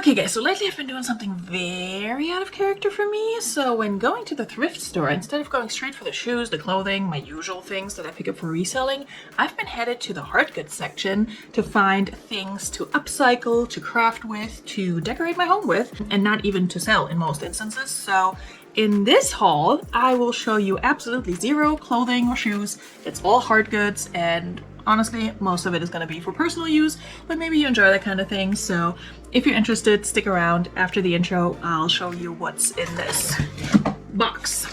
Okay guys, so lately I've been doing something very out of character for me. So when going to the thrift store, instead of going straight for the shoes, the clothing, my usual things that I pick up for reselling, I've been headed to the hard goods section to find things to upcycle, to craft with, to decorate my home with, and not even to sell in most instances. So in this haul, I will show you absolutely zero clothing or shoes. It's all hard goods, and honestly, most of it is going to be for personal use, but maybe you enjoy that kind of thing. So if you're interested, stick around. After the intro, I'll show you what's in this box.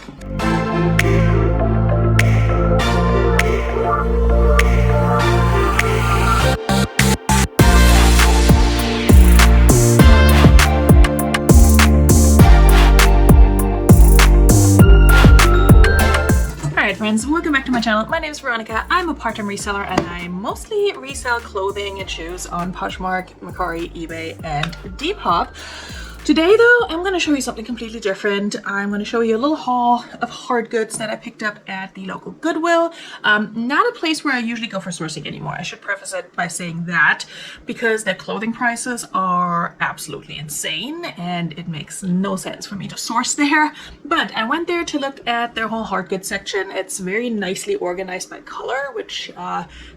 Alright friends, welcome back to my channel. My name is Veronika. I'm a part-time reseller and I mostly resell clothing and shoes on Poshmark, Mercari, eBay, and Depop. Today though, I'm going to show you something completely different. I'm going to show you a little haul of hard goods that I picked up at the local Goodwill. Not a place where I usually go for sourcing anymore. I should preface it by saying that because their clothing prices are absolutely insane and it makes no sense for me to source there. But I went there to look at their whole hard goods section. It's very nicely organized by color, which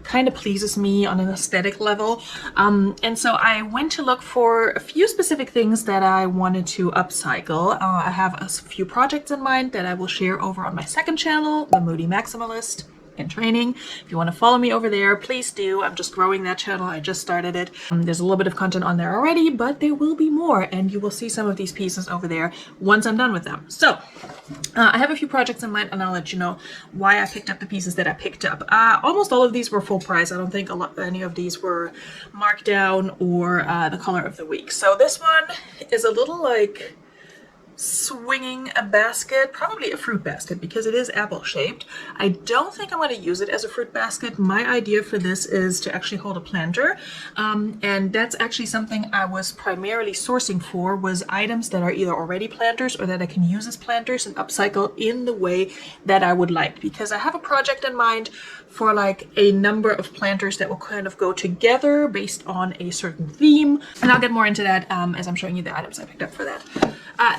kind of pleases me on an aesthetic level. And so I went to look for a few specific things that I wanted to upcycle. I have a few projects in mind that I will share over on my second channel, The Moody Maximalist in Training. If you want to follow me over there, please do. I'm just growing that channel. I just started it. There's a little bit of content on there already, but there will be more, and you will see some of these pieces over there once I'm done with them. So I have a few projects in mind, and I'll let you know why I picked up the pieces that I picked up. Almost all of these were full price. I don't think any of these were marked down or the color of the week. So this one is a little like swinging a basket, probably a fruit basket because it is apple shaped. I don't think I'm going to use it as a fruit basket. My idea for this is to actually hold a planter, and that's actually something I was primarily sourcing for, was items that are either already planters or that I can use as planters and upcycle in the way that I would like, because I have a project in mind for like a number of planters that will kind of go together based on a certain theme, and I'll get more into that as I'm showing you the items I picked up for that.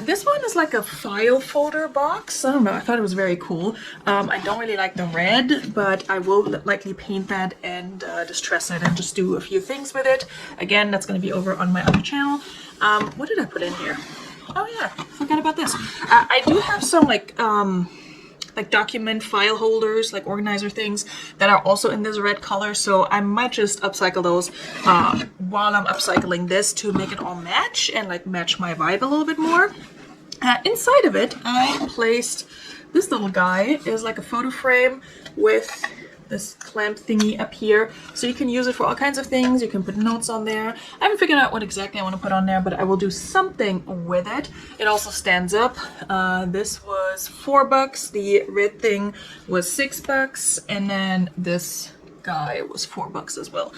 This one is like a file folder box. I don't know, I thought it was very cool. I don't really like the red, but I will likely paint that and distress it and just do a few things with it. Again, that's going to be over on my other channel. What did I put in here? Oh yeah, forgot about this. I do have some like document file holders, like organizer things that are also in this red color, so I might just upcycle those while I'm upcycling this to make it all match and like match my vibe a little bit more. Inside of it, I placed this little guy. Is like a photo frame with this clamp thingy up here, so you can use it for all kinds of things. You can put notes on there. I haven't figured out what exactly I want to put on there, but I will do something with it. It also stands up. This was $4. The red thing was $6, and then this guy was $4 as well.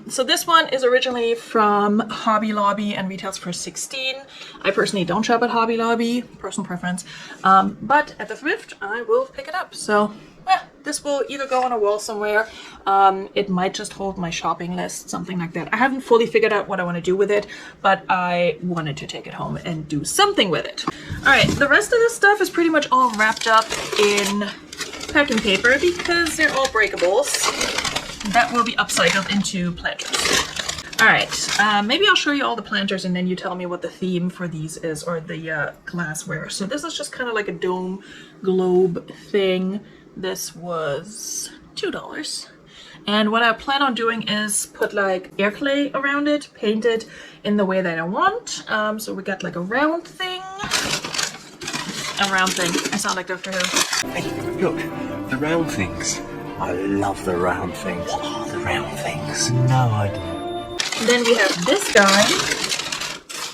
So this one is originally from Hobby Lobby and retails for $16. I personally don't shop at Hobby Lobby, personal preference, but at the thrift I will pick it up. So this will either go on a wall somewhere, it might just hold my shopping list, something like that. I haven't fully figured out what I want to do with it, but I wanted to take it home and do something with it. Alright, the rest of this stuff is pretty much all wrapped up in packing paper because they're all breakables that will be upcycled into planters. Alright, maybe I'll show you all the planters and then you tell me what the theme for these is, or the glassware. So this is just kind of like a dome globe thing. This was $2. And what I plan on doing is put like air clay around it, paint it in the way that I want. So we got like a round thing. A round thing. I sound like Dr. Who. Hey, look, the round things. I love the round things. What are the round things? No idea. Then we have this guy.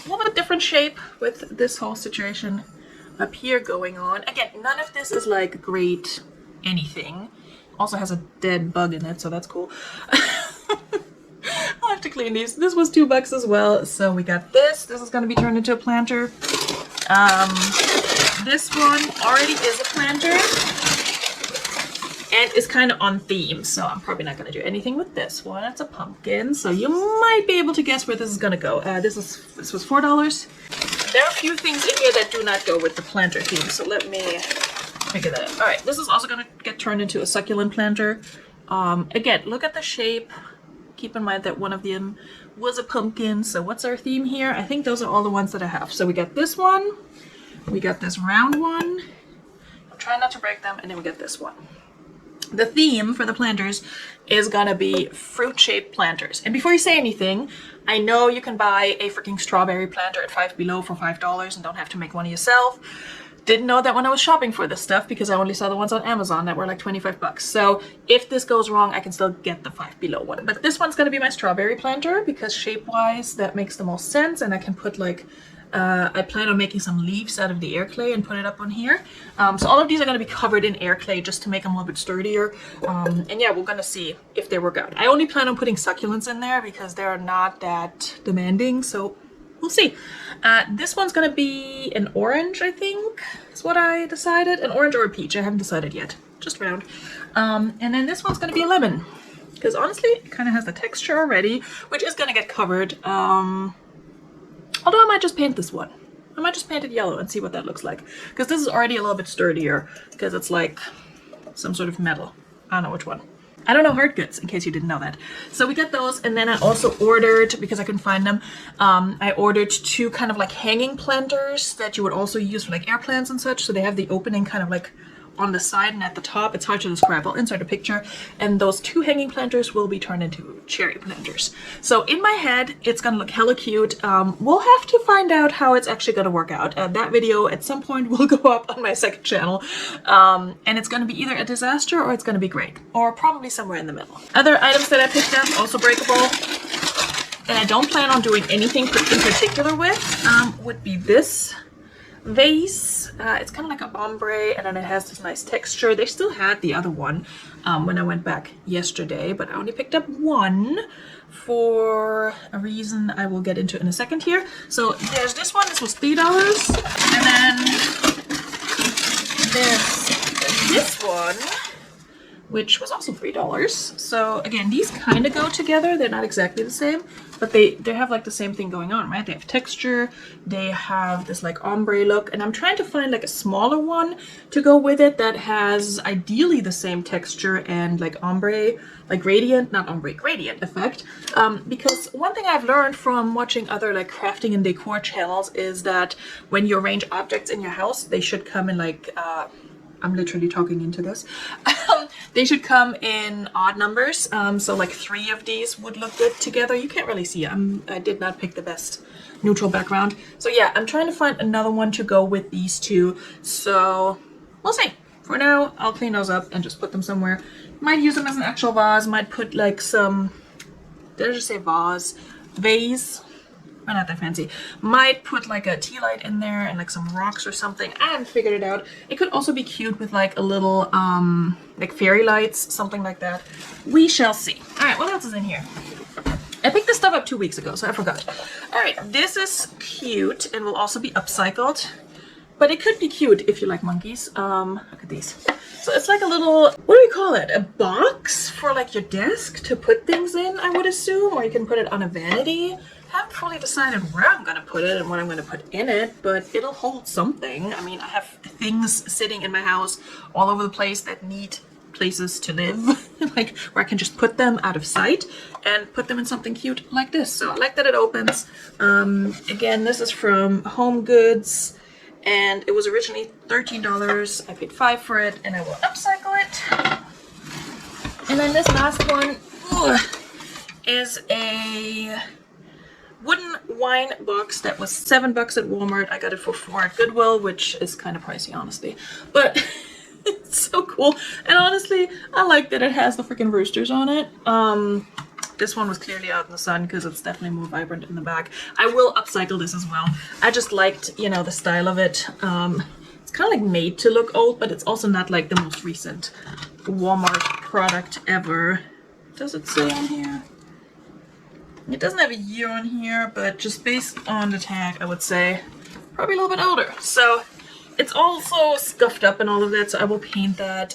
A little bit different shape with this whole situation up here going on. Again, none of this is like great anything. Also has a dead bug in it, so that's cool. I'll have to clean these. This was $2 as well. So we got this. This is going to be turned into a planter. This one already is a planter. and it's kind of on theme, so I'm probably not going to do anything with this one. It's a pumpkin, so you might be able to guess where this is going to go. This was $4. There are a few things in here that do not go with the planter theme, so let me figure that out. All right, this is also going to get turned into a succulent planter. Again, look at the shape. Keep in mind that one of them was a pumpkin. So what's our theme here? I think those are all the ones that I have. So we got this one, we got this round one. I'm trying not to break them, and then we got this one. The theme for the planters is gonna be fruit-shaped planters. And before you say anything, I know you can buy a freaking strawberry planter at Five Below for $5 and don't have to make one yourself. Didn't know that when I was shopping for this stuff because I only saw the ones on Amazon that were like 25 bucks. So if this goes wrong, I can still get the Five Below one. But this one's gonna be my strawberry planter because shape-wise that makes the most sense, and I can put like, I plan on making some leaves out of the air clay and put it up on here. So all of these are gonna be covered in air clay just to make them a little bit sturdier. And yeah, we're gonna see if they work out. I only plan on putting succulents in there because they're not that demanding, so we'll see. This one's gonna be an orange, I think, is what I decided. An orange or a peach, I haven't decided yet. Just round. And then this one's gonna be a lemon. Because honestly, it kind of has the texture already, which is gonna get covered. Although I might just paint this one. I might just paint it yellow and see what that looks like. Because this is already a little bit sturdier, because it's like some sort of metal. I don't know which one. I don't know hard goods, in case you didn't know that. So we got those, and then I also ordered, because I couldn't find them, I ordered 2 kind of like hanging planters that you would also use for like air plants and such. So they have the opening kind of like on the side and at the top. It's hard to describe. I'll insert a picture. And those 2 hanging planters will be turned into cherry planters. So in my head, it's gonna look hella cute. We'll have to find out how it's actually gonna work out. That video at some point will go up on my second channel. And it's gonna be either a disaster or it's gonna be great. Or probably somewhere in the middle. Other items that I picked up, also breakable, and I don't plan on doing anything in particular with, would be this vase. It's kind of like an ombre, and then it has this nice texture. They still had the other one when I went back yesterday, but I only picked up one for a reason I will get into in a second here. So there's this one. This was $3, and then there's this one, which was also $3. So again, these kind of go together. They're not exactly the same, but they have like the same thing going on, right? They have texture, they have this like ombre look, and I'm trying to find like a smaller one to go with it that has ideally the same texture and like ombre, like gradient, not ombre, gradient effect. Because one thing I've learned from watching other like crafting and decor channels is that when you arrange objects in your house, they should come in like, I'm literally talking into this. They should come in odd numbers. So like 3 of these would look good together. You can't really see. I did not pick the best neutral background. So yeah, I'm trying to find another one to go with these 2. So we'll see. For now, I'll clean those up and just put them somewhere. Might use them as an actual vase. Might put like some, did I just say vase? Vase. Oh, not that fancy. Might put like a tea light in there and like some rocks or something. I haven't figured it out. It could also be cute with like a little like fairy lights, something like that. We shall see. All right, what else is in here? I picked this stuff up 2 weeks ago, so I forgot. All right, this is cute and will also be upcycled, but it could be cute if you like monkeys. Look at these. So it's like a little, what do we call it? A box for like your desk to put things in, I would assume, or you can put it on a vanity. I haven't fully decided where I'm gonna put it and what I'm gonna put in it, but it'll hold something. I mean, I have things sitting in my house all over the place that need places to live, like where I can just put them out of sight and put them in something cute like this. So I like that it opens. Again, this is from Home Goods, and it was originally $13. I paid $5 for it, and I will upcycle it. And then this last one is a wooden wine box that was $7 at Walmart. I got it for $4 at Goodwill, which is kind of pricey, honestly, but it's so cool. And honestly, I like that it has the freaking roosters on it. This one was clearly out in the sun because it's definitely more vibrant in the back. I will upcycle this as well. I just liked, you know, the style of it. It's kind of like made to look old, but it's also not like the most recent Walmart product ever. Does it say on here? It doesn't have a year on here, but just based on the tag, I would say probably a little bit older. So it's also scuffed up and all of that, so I will paint that,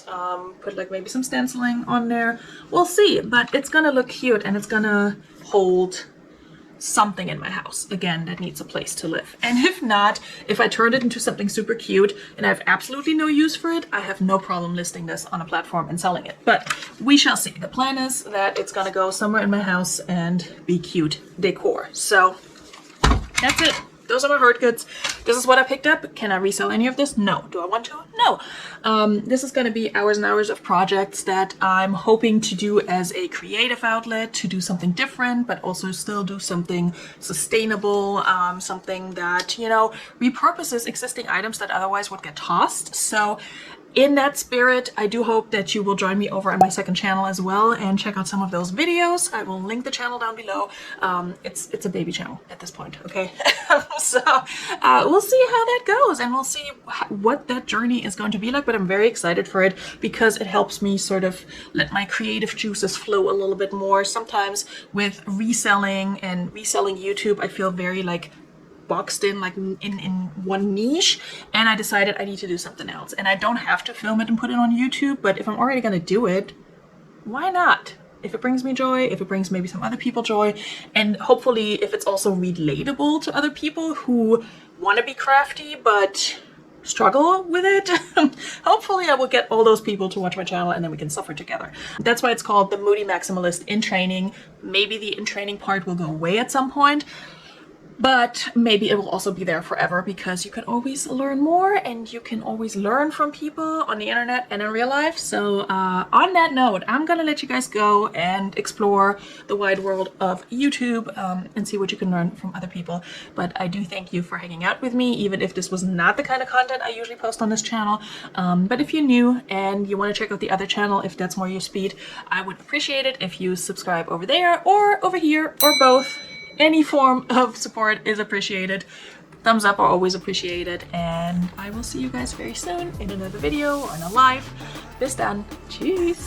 put like maybe some stenciling on there. We'll see, but it's gonna look cute and it's gonna hold something in my house again that needs a place to live. And if not, if I turn it into something super cute and I have absolutely no use for it, I have no problem listing this on a platform and selling it. But we shall see. The plan is that it's gonna go somewhere in my house and be cute decor. So that's it. Those are my hard goods. This is what I picked up. Can I resell any of this? No. Do I want to? No. This is going to be hours and hours of projects that I'm hoping to do as a creative outlet, to do something different, but also still do something sustainable, something that, you know, repurposes existing items that otherwise would get tossed. So in that spirit, I do hope that you will join me over on my second channel as well and check out some of those videos. I will link the channel down below. It's a baby channel at this point, okay? So we'll see how that goes and we'll see what that journey is going to be like, but I'm very excited for it because it helps me sort of let my creative juices flow a little bit more. Sometimes with reselling and reselling YouTube, I feel very like boxed in like in one niche, and I decided I need to do something else. And I don't have to film it and put it on YouTube, but if I'm already gonna do it, why not? If it brings me joy, if it brings maybe some other people joy, and hopefully if it's also relatable to other people who want to be crafty but struggle with it, hopefully I will get all those people to watch my channel and then we can suffer together. That's why it's called the Moody Maximalist in Training. Maybe the in training part will go away at some point, but maybe it will also be there forever because you can always learn more and you can always learn from people on the internet and in real life. So on that note, I'm gonna let you guys go and explore the wide world of YouTube and see what you can learn from other people. But I do thank you for hanging out with me, even if this was not the kind of content I usually post on this channel. But if you're new and you want to check out the other channel, if that's more your speed, I would appreciate it if you subscribe over there or over here or both. Any form of support is appreciated. Thumbs up are always appreciated. And I will see you guys very soon in another video or in a live. Bis dann. Tschüss.